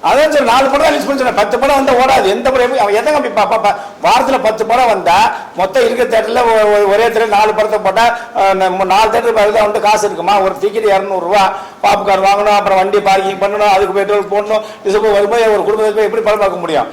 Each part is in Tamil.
அதான் சார் 4 படம் ரிலீஸ் பண்ணி 10 படம் வந்தா ஓடாது. எந்த படம் அவன் எதை கம்பி வாரத்தில் 10 படம் வந்தா மொத்தம் இருக்கிற தேட்டரில் ஒரே தேட்டர் 4 படத்தை போட்டால் 4 தேட்டர் வந்துட்டு காசு இருக்குமா? ஒரு டிக்கெட் 200 ரூபா, பாப்கார்ன் வாங்கணும், அப்புறம் வண்டி பார்க்கிங் பண்ணணும், அதுக்கு பெட்ரோல் போடணும், இது வரும்போது ஒரு குடும்பத்தை எப்படி படம் பார்க்க முடியும்?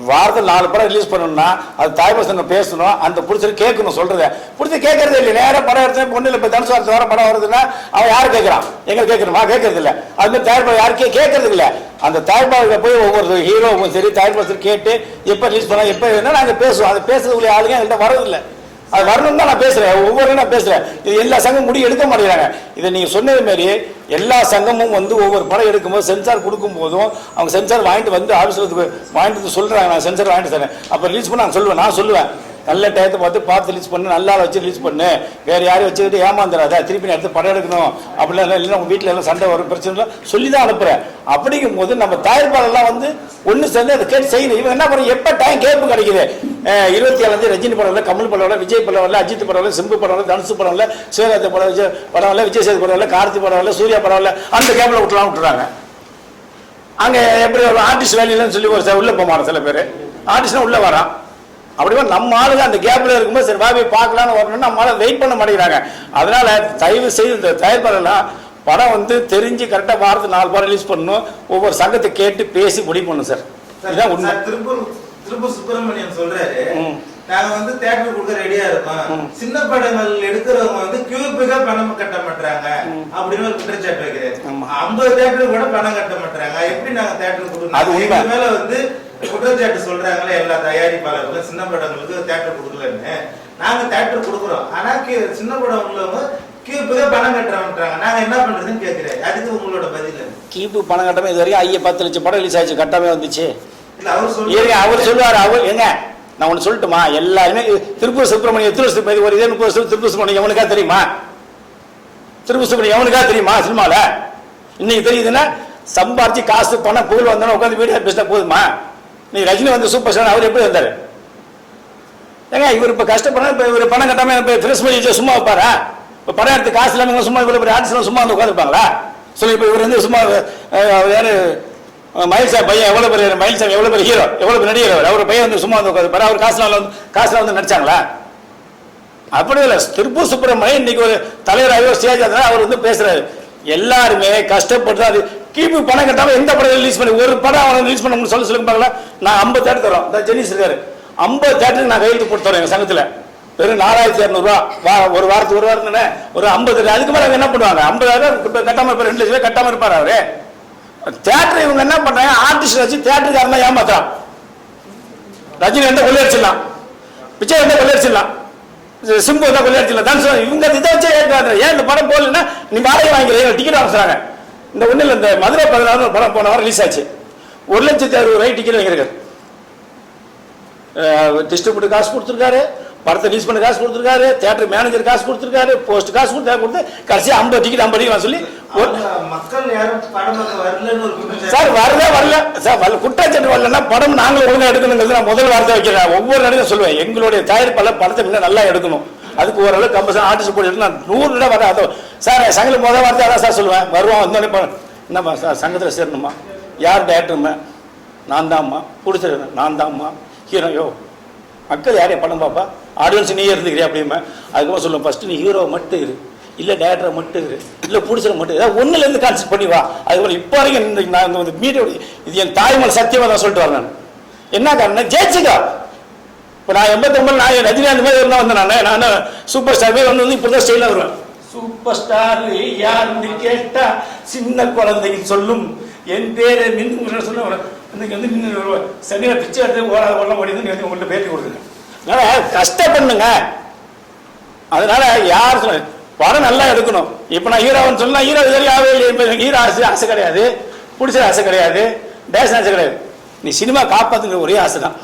வாரத்தில் 4 படம் ரிலீஸ் பண்ணணும்னா அது தாய் பசங்க பேசணும், அந்த பிடிச்சது கேட்கணும். சொல்றத பிடிச்சி கேட்கறதே இல்லை. நேராக படம் எடுத்து பொண்ணு இல்லை. இப்போ தனுஷ் வர படம் வருதுன்னா அவன் யாரு கேட்கறான்? எங்க கேட்கணுமா? கேட்கறது இல்லை. அது மாதிரி தயாரிப்பாளர் யாருக்கே கேட்கறது இல்லை. அந்த தயாரிப்பாளர்கிட்ட போய் ஒவ்வொரு ஹீரோவும் சரி தயாரிப்பாளர் கேட்டு எப்போ ரிலீஸ் பண்ணலாம் எப்போ வேணா நாங்கள் பேசுவோம். அது பேசுறதுக்குள்ள ஆளுங்க எங்கள்கிட்ட வரதில்லை. அது வரணும் தான் நான் பேசுறேன். ஒவ்வொரு நான் பேசுறேன். இது எல்லா சங்கமும் முடிவு எடுக்க மாட்டேங்கிறாங்க. இதை நீங்க சொன்னது மாதிரி எல்லா சங்கமும் ஒவ்வொரு படம் எடுக்கும்போது சென்சார் கொடுக்கும் போதும் அவங்க சென்சார் வாங்கிட்டு வந்து ஆஃபீஸில் வாங்கிட்டு சொல்றாங்க, நான் சென்சார் வாங்கிட்டு தரேன். அப்போ ரிலீஸ் பண்ண நான் சொல்லுவேன் நல்ல டயத்தை பார்த்து ரிலீஸ் பண்ணு, நல்லா வச்சு ரிலீஸ் பண்ணு, வேற யாரையும் வச்சுக்கிட்டு ஏமாந்துடாத, திருப்பி நான் எடுத்து படம் எடுக்கணும் அப்படிலாம் இல்லைன்னா உங்க வீட்டில் எல்லாம் சண்டை வரும் பிரச்சனை சொல்லி தான் அனுப்புறேன். அப்படிங்கும் போது நம்ம தயாரிப்பாளர்லாம் ஒன்று சேர்ந்து அதை கேட்டு செய்யணும். இவங்க என்ன பண்ணுறது? எப்போ டைம் கேட்பு கிடைக்குது? 27 ரஜினி படம் இல்லை, கமல் படம் இல்லை, விஜய் படம் இல்லை, அஜித் படம் இல்லை, சிம்பு படம் இல்லை, தனுஷ் படம் இல்லை, சிவகார்த்தி படம் இல்லை, விஜய் சேது படம் இல்லை, கார்த்தி படம் இல்லை, சூர்யா படம் இல்லை, அந்த கேப்பில் விட்டுறாங்க. அங்கே எப்படி ஆர்டிஸ்ட் வேலையிலன்னு சொல்லி ஒரு உள்ள போமாற சில பேர் ஆர்டிஸ்ட்னா உள்ள வரான். அப்படின்னா நம்ம ஆளுங்க அந்த கேப்ல இருக்கும்போது சரி பாபி பார்க்கலான்னு வரணும்னு நம்ம வெயிட் பண்ண மாட்டேங்கிறாங்க. அதனால தயவு செய்து இந்த தயாரிப்பாளர்லாம் படம் தெரிஞ்சு கரெக்டாக வாரத்துக்கு 4 படம் ரிலீஸ் பண்ணணும். ஒவ்வொரு சங்கத்தை கேட்டு பேசி முடிவு பண்ணணும் சார். இதுதான் உண்மை. திருப்பூர் சுப்பிரமணியன் சொல்றாரு, நாங்க தியேட்டர் கொடுக்க ரெடியா இருக்கோம், சின்ன படங்கள் எடுக்கிறவங்க கியூபிக்கா பணம் கட்ட மாட்டாங்க அப்படின்னு ஒரு குற்றச்சாட்டு வைக்கிறாரு. 50 தியேட்டர் கூட பணம் கட்ட மாட்டாங்க, எப்படி நாங்க தியேட்டர் கொடுக்கணும் மேல குற்றச்சாட்டு சொல்றாங்களே எல்லா தயாரிப்பாளர்களும் சின்ன படங்களுக்கு தியேட்டர் கொடுக்கலன்னு. நாங்க தியேட்டர் கொடுக்குறோம், ஆனா சின்ன படம் உள்ளவங்க கீப்புக்கு பணம் கட்டுறாங்க, நாங்க என்ன பண்றதுன்னு கேட்கிறேன். அதுக்கு உங்களோட பதில்? கீப்பு பணம் கட்டாம இது வரைக்கும் 10 லட்சம் படம் ரிலீஸ் ஆச்சு, கட்டாமே வந்துச்சு. அவர் சொல்லுவாரு. அவர் எங்க நான் ஒண்ணு சொல்லட்டுமா? எல்லாருமே திருப்பூர் சுப்பிரமணியம் எத்தனை வருஷத்துக்கு ஒரு 30 வருஷம் திருப்பூர் சுப்பிரமணியம் எவனுக்கா தெரியுமா? திருப்பூர் சுப்பிரமணியம் எவனுக்கா தெரியுமா? சினிமால இன்னைக்கு தெரியுதுன்னா சம்பாரிச்சு காசு பணம் புகழ் வந்தோன்னா உட்காந்து வீடியோ பேசினா போதுமா? நீ ரஜினி சூப்பர் ஸ்டார் அவர் எப்படி வந்தாரு? ஏங்க இவர் இப்ப கஷ்டப்படுற இப்ப இவர் பணம் கட்டாம பிரஸ் பண்ணி சும்மா வைப்பாரா? இப்ப படம் எடுத்து காசு இல்லாம சும்மா இவ்வளவு பெரிய ஆர்டிஸ்ட் சும்மா வந்து உட்காந்துருப்பாங்களா? சொல்லி இப்ப இவர் சும்மா யாரு மயில்சாமி பையன் எவ்வளவு பெரிய மயில்சாமி எவ்வளவு பெரிய ஹீரோ, எவ்வளவு பெரிய நடிகர், அவர் பையன் சும்மா வந்து உட்காந்து அவர் காசுல நடிச்சாங்களா? அப்படி இல்லை. திருப்பூர் சுப்பிரமணியம் இன்னைக்கு ஒரு தலைவராக ஸ்டேஜ் அவர் பேசுறாரு. எல்லாருமே கஷ்டப்பட்டு கீப்பு பணம் கட்டாம எந்த படம் ரிலீஸ் பண்ணி ஒரு படம் அவன் ரிலீஸ் பண்ண சொல்லுங்க பாருங்களா. நான் 50 தேட்டர் தரோம். ஜெனிஸ் இருக்காரு 50 தேட்டருக்கு நான் கையெழுத்து போட்டு தரோம் எங்க சங்கத்துல. வெறும் 4200 ரூபா ஒரு வாரத்துக்கு ஒரு 50. அதுக்கு மேல என்ன பண்ணுவாங்க? 50,000 கட்டாம இருப்பாரு, 2 லட்சம் கட்டாம இருப்பாரு அவரு. தியேட்டர் இவங்க என்ன பண்றாங்க? ஆர்டிஸ்ட் வச்சு தியேட்டருக்காரன் ஏமாத்தான். ரஜினி எந்த கொள்ளையடிச்சிடலாம், விஜய் எந்த கொள்ளையடிச்சிடலாம், சிம்பு எந்த கொள்ளையடிச்சிடலாம் தான் இவங்க இதை வச்சு ஏன் இந்த படம் போடலன்னா நீ வாடகை வாங்கிக்கிறீங்க டிக்கெட் வாங்குறாங்க. இந்த ஒன்றில் இந்த மதுரை 16 படம் போன வாரம் ரிலீஸ் ஆச்சு. 1,60,000 டிக்கெட் வாங்கியிருக்காரு. டிஸ்ட்ரிபியூட்டர் காசு கொடுத்துருக்காரு, படத்தை ரிலீஸ் பண்ண காசு கொடுத்துருக்காரு, தியேட்டர் மேனேஜர் காசு கொடுத்துருக்காரு, போஸ்ட் காசு கொடுத்து கடைசி 50 டிக்கெட் சொல்லி சார் வரல சார். குற்றச்சாட்டு வரலன்னா படம் நாங்களும் ஒழுங்கா எடுக்கணுங்கிறது நான் முதல் வார்த்தை வைக்கிறேன். ஒவ்வொரு நடிகை சொல்லுவேன் எங்களுடைய தயாரிப்பாளர் படத்தை முன்ன நல்லா எடுக்கணும். அதுக்கு ஓரளவு கம்பல்சரி ஆர்டிஸ்ட் போட்டு நான் 100 இடம் வர சார் சங்கத்தில் முதல் வார்த்தை அதான் சார் சொல்லுவேன். வருவான் வந்தோடனே என்னம்மா சார் சங்கத்தில் சேரணுமா? யார் டேரக்டருமா? நான் தான்மா. பிடிச்சிருக்கேன் நான் தான்மா. ஹீரோயோ மக்கள் யாரையும் படம் பார்ப்பா, ஆடியன்ஸ் நீ இருந்துக்கிறியா அப்படிமா. அதுக்கப்புறம் சொல்லுவேன் ஃபர்ஸ்ட் நீ ஹீரோ மட்டும் இரு, இல்லை டேரக்டரை மட்டும் இரு, இல்லை பிடிச்சத மட்டும் ஏதாவது ஒன்றுலேருந்து கான்செப்ட் பண்ணி வா. அதுக்கப்புறம் இப்போ வரைக்கும் நான் இந்த மீடியா இது என் தாய்மொழி சத்தியமாக தான் சொல்லிட்டு வரேன். நான் என்ன காரணம்? ஜெயிச்சுக்கா. இப்போ நான் 89 நான் ரஜினி அந்த மாதிரி இருந்தால் வந்தேன். நான் சூப்பர் ஸ்டார் மாதிரி இப்போ தான் ஸ்டைலாக வருவேன். சூப்பர் ஸ்டார் யாருன்னு கேட்டா சின்ன குழந்தைக்கு சொல்லும் என் பேரை மின்னு சொல்ல இன்னைக்கு சரியா பிச்சை எடுத்து ஓட முடியுதுன்னு உங்கள்கிட்ட பேட்டி கொடுக்குறேன். அதனால கஷ்டப்படுங்க. அதனால யார் சொல்ல படம் நல்லா எடுக்கணும். இப்போ நான் ஹீரோன்னு சொன்னா ஹீரோ ஆகவே இல்லை. ஹீரோ ஆசை கிடையாது, பிடிச்ச ஆசை கிடையாது, டேஷன் ஆசை கிடையாது. நீ சினிமா காப்பாத்துங்கிற ஒரே ஆசை தான்.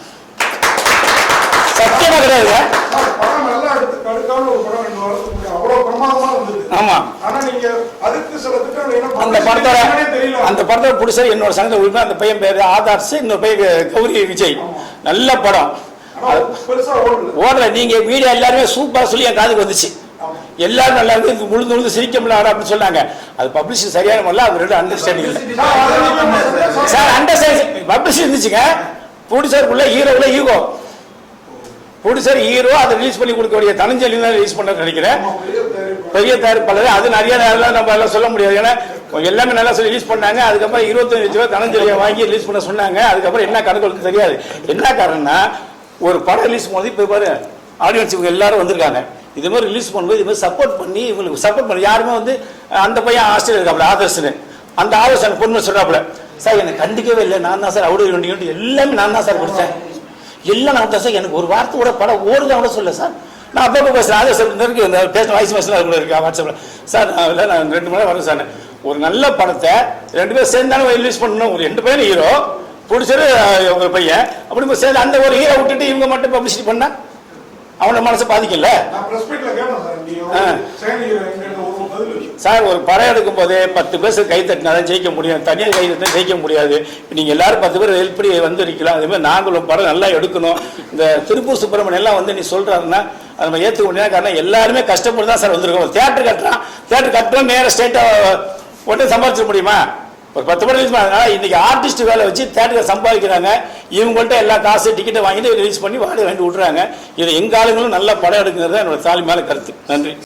சத்தியமா கிடையாது. ஆமா அந்த படத்தோட புடிச்ச என்னோட சங்கத்தை உறுப்பினர் அந்த பையன் பேரு ஆதார்ஸ், இன்னொரு பையன் கௌரி விஜய். நல்ல படம் ஓடல. நீங்க வீடியோ எல்லாருமே சூப்பரா சொல்லி என் காதுக்கு வந்துச்சு. எல்லாரும் நல்லா இருக்கு, இது உழுந்து உழுந்து சிரிக்க முடியல அப்படின்னு சொன்னாங்க. அது பப்ளிசிட்டி சரியான முறையில் அவர் ரெண்டு அண்டர்ஸ்டாண்டிங் இல்லை சார். அண்டர்ஸ்டாண்டிங் பப்ளிசிட்டி இருந்துச்சுங்க. ப்ரொடியூசருக்குள்ள ஹீரோவுல ஈகோ, ப்ரொடியூசர் ஹீரோ அதை ரிலீஸ் பண்ணி கொடுக்கக்கூடிய தனஞ்சலி தான் ரிலீஸ் பண்ண நினைக்கிறேன். பெரிய தயாரிப்பாளர் அது நிறைய நேரம் நம்ம எல்லாம் சொல்ல முடியாது. ஏன்னா எல்லாமே நல்லா சொல்லி ரிலீஸ் பண்ணாங்க. அதுக்கப்புறம் 25 லட்ச ரூபா தனஞ்சலியை வாங்கி ரிலீஸ் பண்ண சொன்னாங்க. அதுக்கப்புறம் என்ன கணக்கு தெரியாது. என்ன காரணம்னா ஒரு படம் ரிலீஸ் பண்ணும்போது இப்போ பாரு ஆடியன்ஸ் இவங்க எல்லாரும் வந்திருக்காங்க. இது மாதிரி ரிலீஸ் பண்ணும்போது இது மாதிரி சப்போர்ட் பண்ணி இவங்களுக்கு சப்போர்ட் பண்ணி யாருமே வந்து அந்த பையன் ஆஸ்திரேலியா இருக்காப்புல ஆதர்ஸ்னு, அந்த ஆதர்ஸ் அந்த பொண்ணு சொல்றாப்புல, சார் எனக்கு கண்டிக்கவே இல்லை, நான் தான் சார் அவுட் வேண்டிய எல்லாமே நான் தான் சார் கொடுத்தேன், எல்லாம் நான் தான் சார், எனக்கு ஒரு வார்த்தை கூட படம் ஓடுதான் கூட சொல்ல சார். நான் அப்பப்போ பேசுகிறேன், ஆதர்ஸ் இருக்கு இந்த பேச வாய்ஸ் மெசேஜ் கூட இருக்கா வாட்ஸ்அப்பில், சார் இல்லை நான் 2 மணி நேரம் வரேன் சார். ஒரு நல்ல படத்தை 2 பேர் சேர்ந்தாலும் ரிலீஸ் பண்ணணும். ஒரு 2 பேரும் ஹீரோ பிடிச்சது உங்க பையன், அப்படி சேர்ந்து அந்த ஒரு ஹீரோ விட்டுட்டு இவங்க மட்டும் பப்ளிசிட்டி பண்ணா அவனோட மனசை பாதிக்கல சார். ஒரு படம் எடுக்கும் போதே 10 பேர் கை தட்டினாதான் ஜெயிக்க முடியும், தனியாக கை தட்டினா ஜெயிக்க முடியாது. நீங்க எல்லாரும் 10 பேர் ஹெல்ப் பண்ணி வந்து இருக்கலாம். அதே மாதிரி நாங்களும் படம் நல்லா எடுக்கணும். இந்த திருப்பூர் சுப்பிரமணியம் எல்லாம் வந்து நீ சொல்றாருன்னா அதை நம்ம ஏற்றுக்க முடியாது. காரணம் எல்லாருமே கஷ்டப்பட்டு தான் சார் வந்திருக்கோம். தியேட்டர் கட்டுறான், தியேட்டர் கட்டுறோம் நேரம் ஸ்டேட்டா உடனே சம்பாதிச்சிட முடியுமா? ஒரு 10 படம் ரிலீஸ் பண்ணாங்க. இன்னைக்கு ஆர்டிஸ்ட் வேலை வச்சு தியேட்டரை சம்பாதிக்கிறாங்க. இவங்கள்ட்ட எல்லா காசு டிக்கெட்டை வாங்கிட்டு ரிலீஸ் பண்ணி வாடகை வாங்கி விட்றாங்க. இதை எங்க ஆளுங்களும் நல்ல படம் எடுக்கிறது என்னோட தாலி மேல கருத்து. நன்றி.